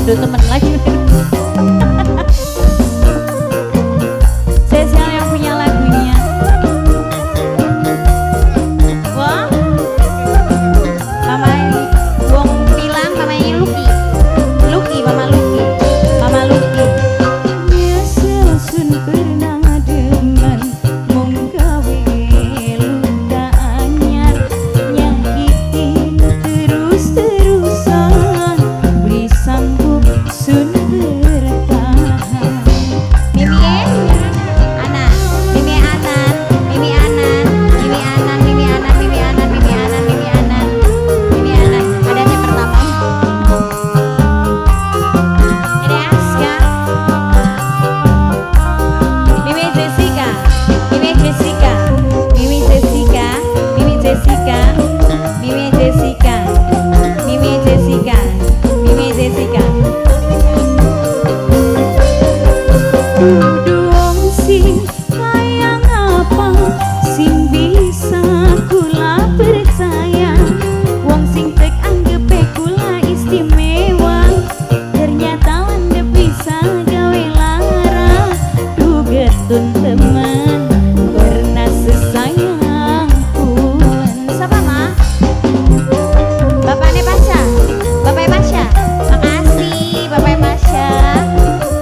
Aduh temen lagi. Spesial yang punya lagunya. Wah, Mama Wong bilang mamanya Lucky. Lucky, Mama Lucky. Mama Lucky. Ya sesun pernah demen mung gawe luka anyar nyakitin terus-terusan beli sambung sun bertahan. Mimi Anan, Mimi Anan, Mimi Anan, Mimi Anan, Mimi Anan, Mimi Anan, Mimi Anan, Mimi Anan, Mimi Anan. Ada yang pertama. Ini Aska, Mimi Jessica, Mimi Jessica, Mimi Jessica, Mimi Jessica, Mimi Jessica, Mimi Jessica, Mimi Jessica. Kudu wong sing kaya ngapa sing bisa kula percaya, wong sing tek anggepe kula istimewa, ternyata landep bisa gawe lara. Ku getun teman pernah sesayang pun. Siapa mah? Bapaknya Pasha, Bapaknya Pasha. Makasih Bapaknya Pasha,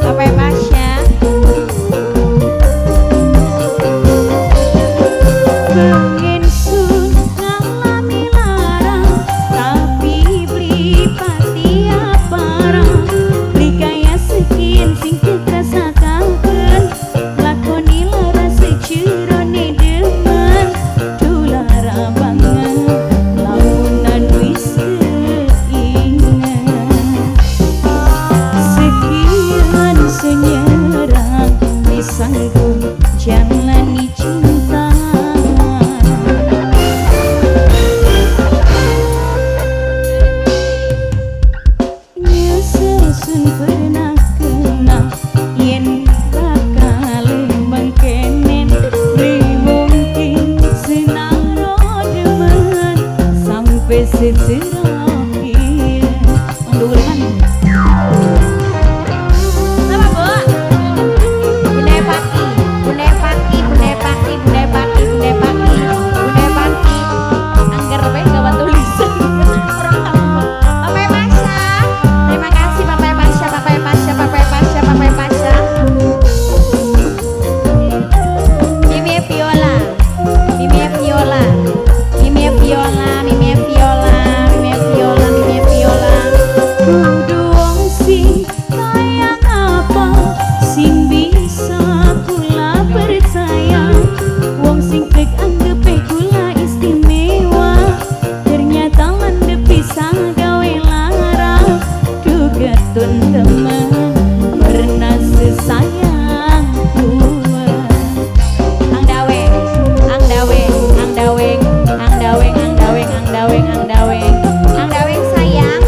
Bapaknya Pasha. Pengen sun ngalami larang, tapi beli pati aparang. Beli kaya sekian sing dirasakan, lakoni lara sejerone demen. Dulara banget lamunan wis keinget. Sekian senyerang disanggung jalani cinta. Nyesesun pernah kena yen bakal mengkenen, beli mungkin senang demen sampai seterakhir. Mendulang sama Bu Bunda Paki, Bunda Paki, Bunda Paki, Bunda Paki, Bunda Paki, Bunda Paki. Angger we gawat tulisan. Bapak Pasha, terima kasih Bapak Pasha, Bapak Pasha, Bapak Pasha, Bapak Pasha. Mimi Viola, Mimi Viola, Mimi Viola, Mimi Viola, Mimi Viola, Mimi Viola. Kudu wong sing kaya ngapa sing bisa kula percaya, wong sing tek anggepe kula istimewa, ternyata landep bisa gawe lara. Dugetun temen pernah sesayang kuat. Ang daweng, ang daweng, ang daweng, ang daweng, ang daweng, ang daweng, ang daweng, ang daweng sayang.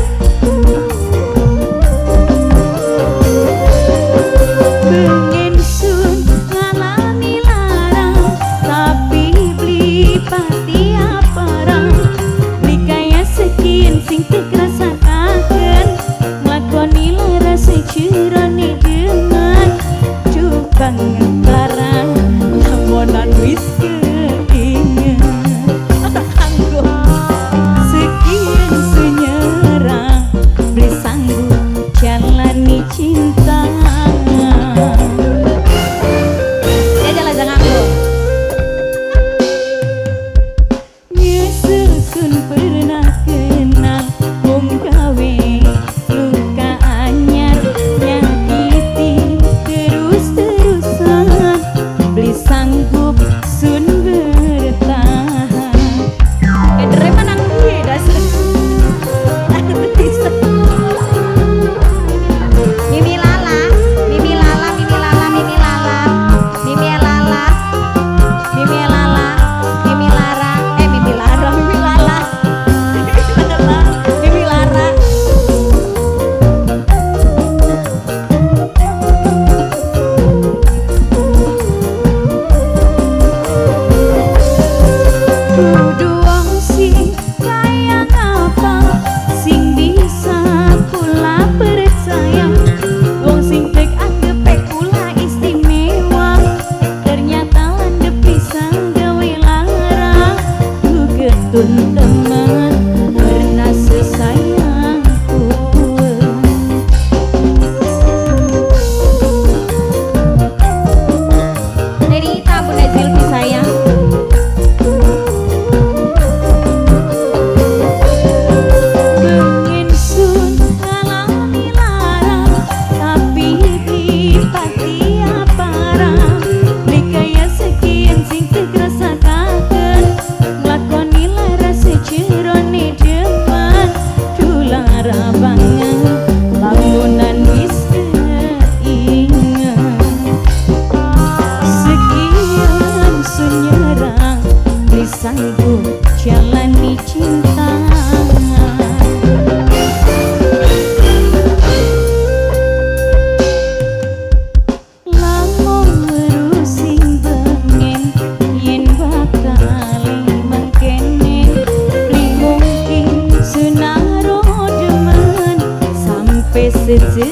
Pengen sun ngalami larang, tapi beli pati aparang. Beli kaya sekian sing tek rasakan, nglakoni lara sejerone demen.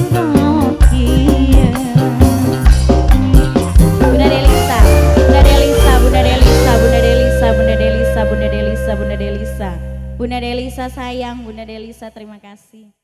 Rokia. Bunda Delisa, Bunda Delisa, Bunda Delisa, Bunda Delisa, Bunda Delisa, Bunda Delisa, Bunda Delisa, Bunda Delisa sayang, Bunda Delisa terima kasih.